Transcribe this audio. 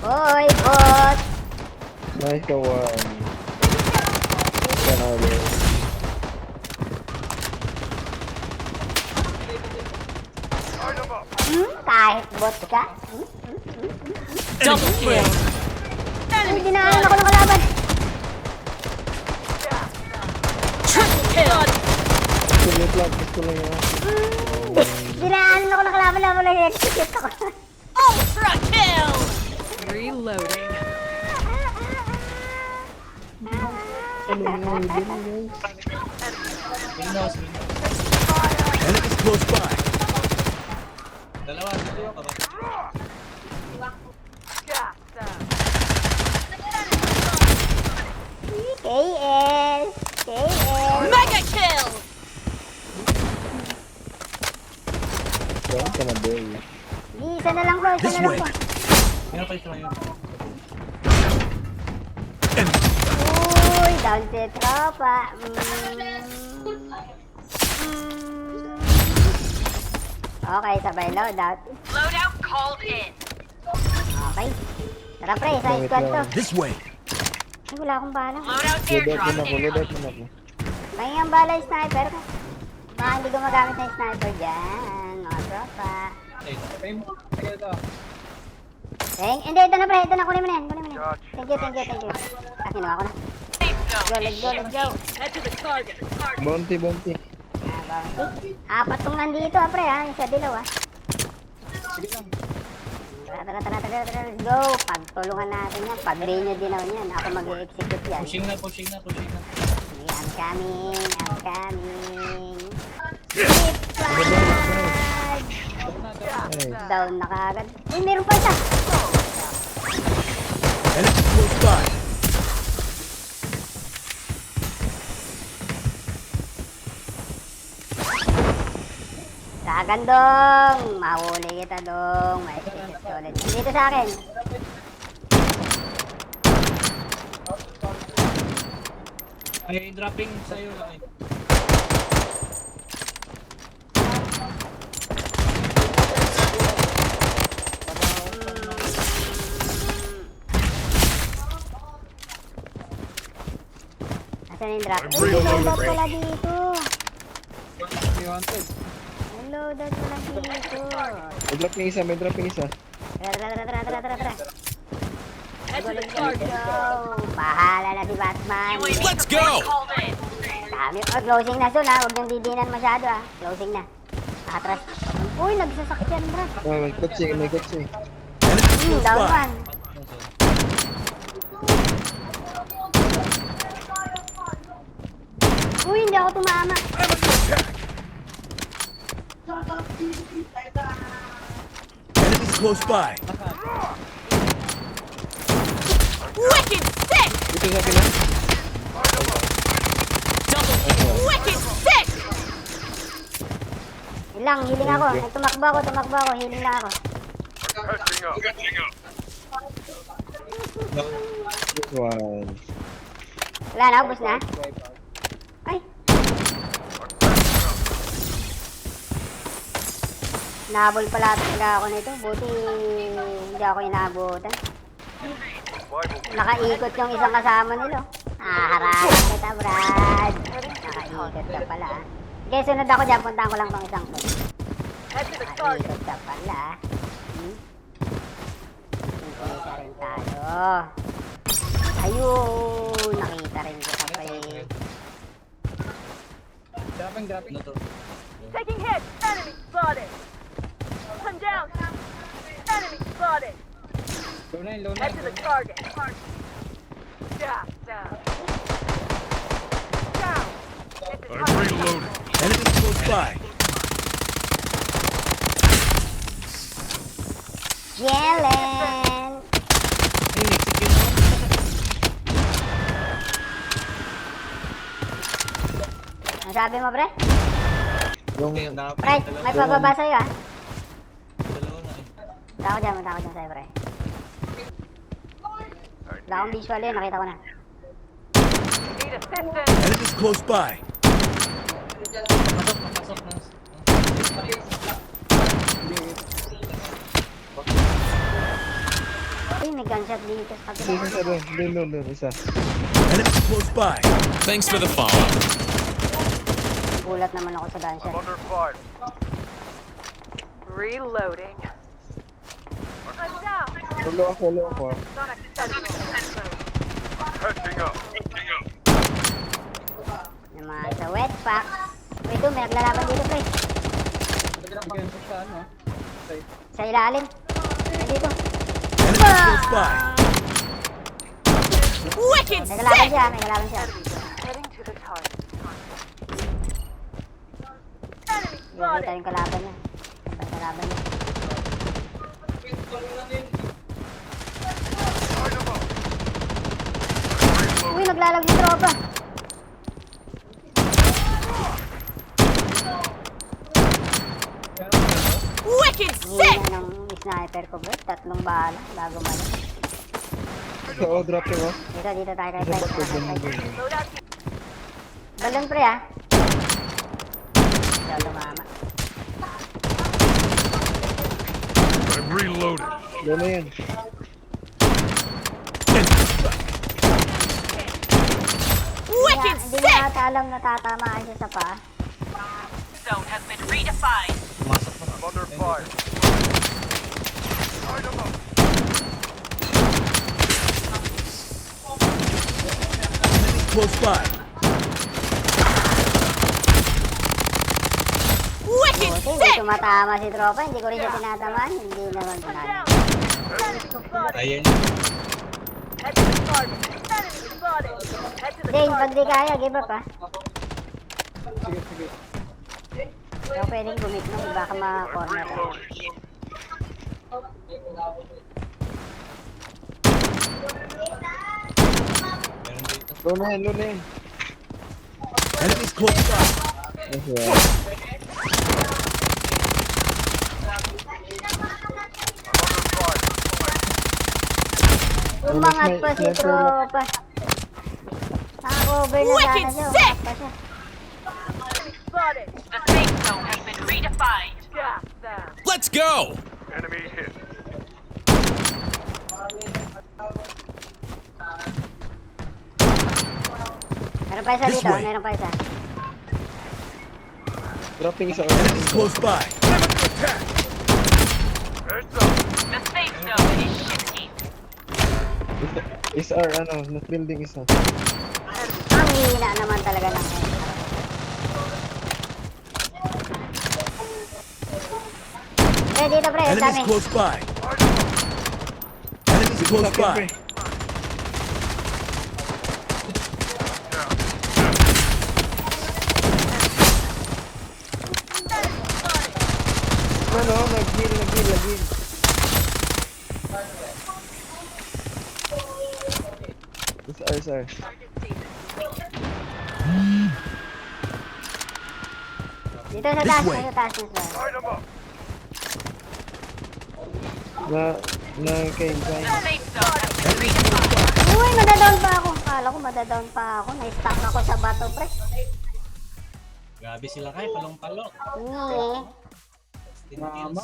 Oy, bot! Nice ka one. Panalo. Kahit bot ka? Double kill. Uy, dinaanan ako ng kalaban! Triple kill. Sulit lang. Gusto lang yun. Dinaanan ako ng kalaban na wala execute ako. Ultra kill. Reloading. Ano yung guys? Enemies close by. KS! KS! Mega kill. Saan ka na, boy? Isa na lang po, isa This na lang way. po. Enemy. Uy, down si tropa. Okay, sabay loadout. Loadout called in. Okay. Tara pre, sa squad to. This way. Ay, wala akong bala. Loadout Loadout airdrop mo na ako. Loadout incoming. mo na ako. May ang bala yung sniper ko. Baka hindi gumagamit ng sniper dyan, mga tropa. Hindi, ito na pre, ito na, kunin mo na yan, kunin mo na yan. Thank you, thank you, thank you. Ah, kinuha ko na. Safe zone. Let's go, let's go. Head to the target. Bounty, bounty. Apat tong nandito pre ha, isa dilaw ha. Tara, let's go. Pagtulungan natin yan, pag-ray nyo dinaw niyan, ako mag-i-execute yan. Pushing na. Sige, I'm coming. Hit flag! Down na kagad. Uy, meron pa isa. Enemies close by. Kagan dong! Mahuli kita dong. May execute ulit. Dito sa akin. Ay, dropping sa'yo lang eh. Asan yung drop? I'm Uy, reloading. loadout pala dito. May wanted. May loadout pala dito. May drop yung isa, may drop yung isa. Tara. Head to the Let's target. go. Bahala na si Batman. UAV Let's support go. called in. Dami. Oh, closing na soon ha. Huwag niyong didinan masyado ha. Closing na. Nakatras. Uy, nagsasakyan bro. Ah, may kotse, may kotse. Enemies close Down by. one. Uy, hindi ako tumama. Enemies close by. Wicked sick. Dito sa akin na. Double kill. Wicked sick. Ilang, healing ako. Tumakbo ako. Healing lang ako. This one. Wala na, ubos na. Ay. Nahabol pala talaga ako nito. Buti hindi ako inabutan. Nakaikot yung isang kasama nila. Harapan kita, Brad. Nakaikot ka pala. Okay, sunod ako dyan. Puntahan ko lang tong isang to. Head to the target. Nakaikot ka pala. Hindi ka rin talo. Ayun! Nakita rin kita pa eh. Dropping. Ano to? Taking hit. Enemy spotted. Come down. Enemy spotted. Low Head to the target. Down. Down. I'm reloading. Enemies close by. Jelen! Ano sabi mo, pre? Yung Pre, may pababa sa'yo ah. Dalawa na eh. Punta ako dyan sa'yo, pre. Wala akong visual yun, nakita ko na. Need assistance. Enemies close by. Pasok na. Uy, may gunshot dito sa Isa, kabila. isa doon. Doon, isa. Enemy close by. Thanks for the follow. Gulat naman ako sa gunshot. Under fire. Reloading. I'm down. Follow ako. Not acceptable. Catching up. Yung mga sa wet pack. Wait, may naglalaban dito, pre. Sa ilalim. Nandito. Enemy close by. Wicked May kalaban sick! siya, may kalaban siya. Heading to the target. Hindi nakita yung kalaban niya. Ano yung kalaban niya? Uy, naglalag yung tropa. Wicked Hindi sick! na ng sniper ko, bro. 3 bala bago malas. Oo, drop yung oh. Dito tayo kay Isa Type. pa doon. Loadout. Balon, pre, ah. Hindi ako tumama. I'm reloading. Doon na yan. Wicked Hindi sick! na ata alam na tatamaan siya sa paa. Zone has been redefined. Pumasok pa. I'm under fire. Enemy close by. Wicked Buti, hindi sick! tumatama si tropa. Hindi ko rin siya tinatamaan. Hindi naman panalo. Ayan. Head to the target. Enemy spotted. Head to the Dane, pag target. di kaya, give up, ah. Ikaw pwedeng gumitnong, baka ma-corner ka. Meron dito. Doon na yan. Enemies close by. Nice one. Umangat pa si tropa. Naka-cover na sana Wicked siya. sick! Umangat pa siya. Spotted. The safe zone has been redefined. Gas them. Let's go. Enemy hit. Meron pa isa This dito, way. meron pa isa. Dropping isa. Enemies close by. Attack. Heads up. The safe zone is shifting. Is our not building isa. Ang hina naman talaga ng head. Pre, dito pre, Enemies dami. close by. Enemies close by. Ano, nag-heal. Is our. Dito sa This taas, way. sa taas na sir. Light 'em up. Na kay Brian. The safe zone has been redefined. Uy, madadown pa ako. Kala ko madadown pa ako. Na-stuck ako sa bato, pre. Grabe sila kayo, palong-palo. Hindi. 16 kills.